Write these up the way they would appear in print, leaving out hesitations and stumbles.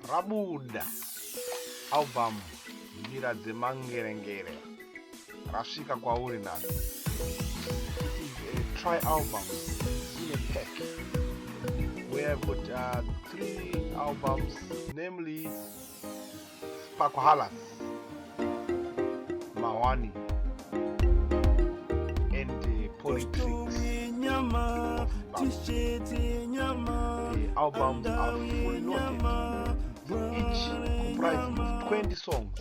Rabuda album Njira Dzemangerengere rasvika kwauri nhasi. It is a tri-album in a pack. We have got 3 albums, namely Spakohalas, Mawani, and Politics. The albums are fully loaded, each comprising of 20 songs.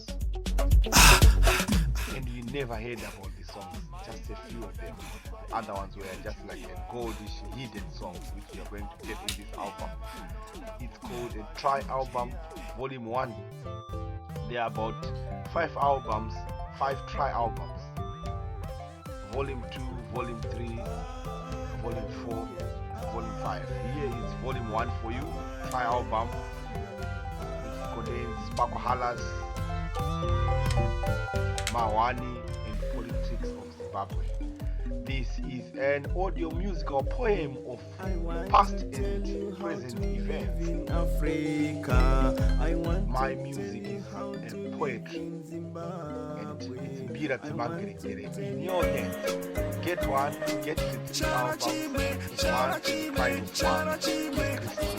And we never heard about the songs, just a few of them. The other ones were just like a goldish hidden songs which we are going to get in this album. It's called a Tri-Album Volume 1. There are about 5 albums, 5 Tri-Albums. Volume 2, Volume 3, Volume 4, Volume 5. Here is Volume 1 for you, Tri-Album. It contains Spakohalas, Mawani, and Politics of Zimbabwe. This is an audio musical poem of past and present events. In Africa, My music is a poetry, and it's Njira Dzemangerengere in your hands. Get one, get the 3 albums, it's one, it's 5 of one.